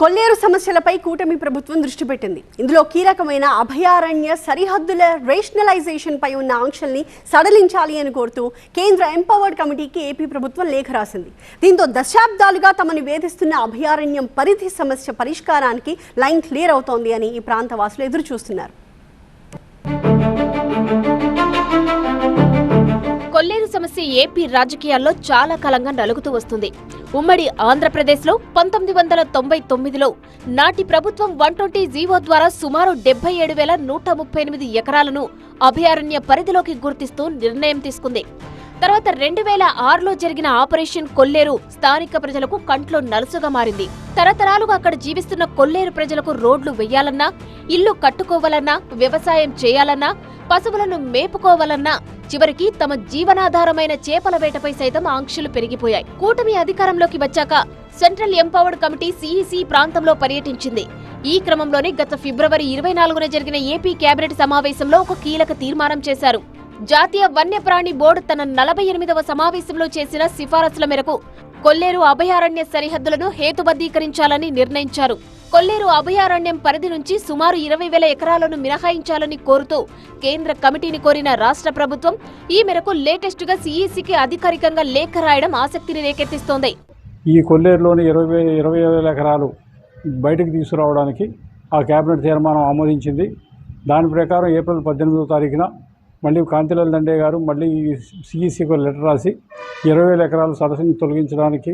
కొల్లేరు సమస్యలపై కూటమి ప్రభుత్వం దృష్టి పెట్టింది. ఇందులో కీలకమైన అభయారణ్య సరిహద్దుల రేషనలైజేషన్ పై ఉన్న ఆంక్షల్ని సడలించాలి అని కోరుతూ కేంద్ర ఎంపవర్డ్ కమిటీకి ఏపీ ప్రభుత్వం లేఖ రాసింది. దీంతో దశాబ్దాలుగా తమను వేధిస్తున్న అభయారణ్యం పరిధి సమస్య పరిష్కారానికి లైన్ క్లియర్ అవుతోంది అని ఈ ప్రాంత వాసులు ఎదురు చూస్తున్నారు. కొల్లేరు సమస్య ఏపీ రాజకీయాల్లో చాలా కాలంగా నలుగుతూ వస్తుంది. ఉమ్మడి ఆంధ్రప్రదేశ్లో 1999లో నాటి ప్రభుత్వం 120 ద్వారా సుమారు 77,138 ఎకరాలను అభయారణ్య పరిధిలోకి గుర్తిస్తూ నిర్ణయం తీసుకుంది. తర్వాత 2006లో జరిగిన ఆపరేషన్ కొల్లేరు స్థానిక ప్రజలకు కంట్లో నలుసుగా మారింది. తరతరాలుగా అక్కడ జీవిస్తున్న కొల్లేరు ప్రజలకు రోడ్లు వెయ్యాలన్నా, ఇల్లు కట్టుకోవాలన్నా, వ్యవసాయం చేయాలన్నా, పశువులను మేపుకోవాలన్నా, చివరికి తమ జీవనాధారమైన చేపల వేటపై సైతం ఆంక్షలు పెరిగిపోయాయి. కూటమి అధికారంలోకి వచ్చాక సెంట్రల్ ఎంపవర్డ్ కమిటీ సిఈసి ప్రాంతంలో పర్యటించింది. ఈ క్రమంలోనే గత ఫిబ్రవరి 24న జరిగిన ఏపీ కేబినెట్ సమావేశంలో ఒక కీలక తీర్మానం చేశారు. జాతీయ వన్యప్రాణి బోర్డు తన 48వ సమావేశంలో చేసిన సిఫారసుల మేరకు కొల్లేరు అభయారణ్య సరిహద్దులను హేతుబద్ధీకరించాలని నిర్ణయించారు. కొల్లేరు అభయారణ్యం పరిధి నుంచి సుమారు 20,000 ఎకరాలను మినహాయించాలని కోరుతూ కేంద్ర కమిటీని కోరిన రాష్ట్ర ప్రభుత్వం ఈ మేరకు లేటెస్ట్ గా సిఈసికి అధికారికంగా లేఖ రాయడం ఆసక్తిని రేకెత్తిస్తోంది. ఈ కొల్లేరులోని 20,000 ఎకరాలు బయటకు తీసుకురావడానికి ఆ కేబినెట్ తీర్మానం ఆమోదించింది. దాని ప్రకారం ఏప్రిల్ 18వ తారీఖున మళ్ళీ కాంతిలాల్ దండే గారు మళ్ళీ సిఈసికి లెటర్ రాసి 20,000 ఎకరాల సదస్సుని తొలగించడానికి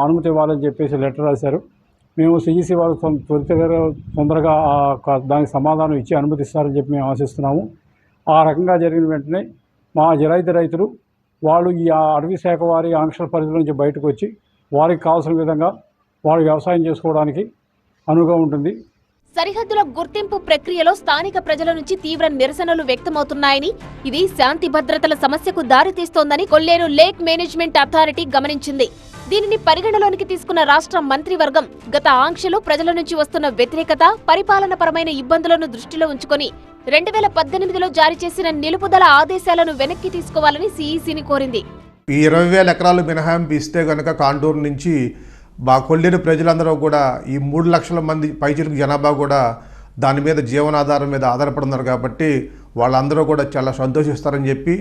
అనుమతి ఇవ్వాలని చెప్పేసి లెటర్ రాశారు. మేము సిఈసి వాళ్ళు తొందరగా దానికి సమాధానం ఇచ్చి అనుమతిస్తారని చెప్పి మేము ఆశిస్తున్నాము. ఆ రకంగా జరిగిన వెంటనే మా జిరాయితీ రైతులు వాళ్ళు ఈ అటవీ శాఖ వారి ఆంక్షల పరిధి నుంచి బయటకు వచ్చి వారికి కావాల్సిన విధంగా వారు వ్యవసాయం చేసుకోవడానికి అనువుగా ఉంటుంది. సరిహద్దుల గుర్తింపు ప్రక్రియలో స్థానిక ప్రజల నుంచి తీవ్ర నిరసనలు వ్యక్తమవుతున్నాయని, ఇది శాంతి భద్రతల సమస్యకు దారితీస్తోందని కొల్లేరు లేక్ మేనేజ్మెంట్ అథారిటీ గమనించింది. దీనిని పరిగణలోనికి తీసుకున్న రాష్ట్ర మంత్రివర్గం గత ఆంక్షలు, ప్రజల నుంచి వస్తున్న వ్యతిరేకత, పరిపాలనపరమైన ఇబ్బందులను దృష్టిలో ఉంచుకొని 2018లో జారీ చేసిన నిలుపుదల ఆదేశాలను వెనక్కి తీసుకోవాలని సిఈసిని కోరింది. ఈ 20,000 ఎకరాలు మినహాయింపు ఇస్తే గనక కాంటూరు నుంచి కొల్లేరు ప్రజలందరూ కూడా ఈ 3 లక్షల మంది పైచిలకు జనాభా కూడా దాని మీద జీవనాధారం మీద ఆధారపడుతున్నారు కాబట్టి వాళ్ళందరూ కూడా చాలా సంతోషిస్తారని చెప్పి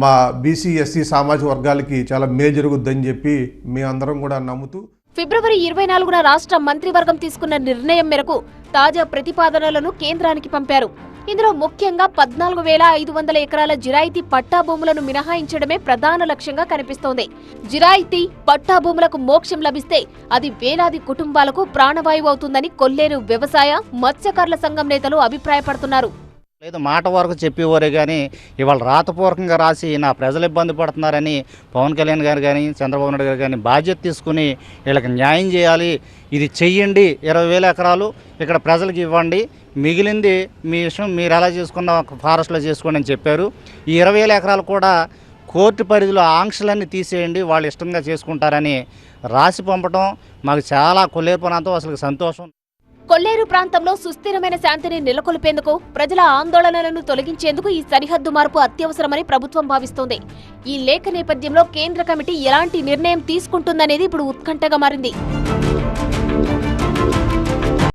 మా బీసీ ఎస్సీ సామాజిక వర్గాలకి చాలా మేలు జరుగుద్దని చెప్పి మేమందరం కూడా నమ్ముతూ ఫిబ్రవరి 24న రాష్ట్ర మంత్రివర్గం తీసుకున్న నిర్ణయం మేరకు తాజా ప్రతిపాదనలను కేంద్రానికి పంపారు. ఇందులో ముఖ్యంగా 14,500 ఎకరాల జిరాయితీ పట్టా భూములను మినహాయించడమే ప్రధాన లక్ష్యంగా కనిపిస్తోంది. జిరాయితీ పట్టా భూములకు మోక్షం లభిస్తే అది వేలాది కుటుంబాలకు ప్రాణవాయువు అవుతుందని కొల్లేరు వ్యవసాయ, మత్స్యకారుల సంఘం నేతలు అభిప్రాయపడుతున్నారు. లేదు మాట వరకు చెప్పేవారే కానీ ఇవాళ రాతపూర్వకంగా రాసి నా ప్రజలు ఇబ్బంది పడుతున్నారని పవన్ కళ్యాణ్ గారు కానీ చంద్రబాబు నాయుడు గారు కానీ బాధ్యత తీసుకుని వీళ్ళకి న్యాయం చేయాలి, ఇది చెయ్యండి, 20,000 ఎకరాలు ఇక్కడ ప్రజలకు ఇవ్వండి, మిగిలింది మీ విషయం మీరు ఎలా చేసుకున్న ఫారెస్ట్లో చేసుకోండి అని చెప్పారు. ఈ 20,000 ఎకరాలు కూడా కోర్టు పరిధిలో ఆంక్షలన్నీ తీసేయండి, వాళ్ళు ఇష్టంగా చేసుకుంటారని రాసి పంపడం మాకు చాలా కొల్లేరు ప్రాంతం అసలు సంతోషం. కొల్లేరు ప్రాంతంలో సుస్థిరమైన శాంతిని నెలకొల్పేందుకు, ప్రజల ఆందోళనలను తొలగించేందుకు ఈ సరిహద్దు మార్పు అత్యవసరమని ప్రభుత్వం భావిస్తోంది. ఈ లేఖ నేపథ్యంలో కేంద్ర కమిటీ ఎలాంటి నిర్ణయం తీసుకుంటుందనేది ఇప్పుడు ఉత్కంఠగా మారింది.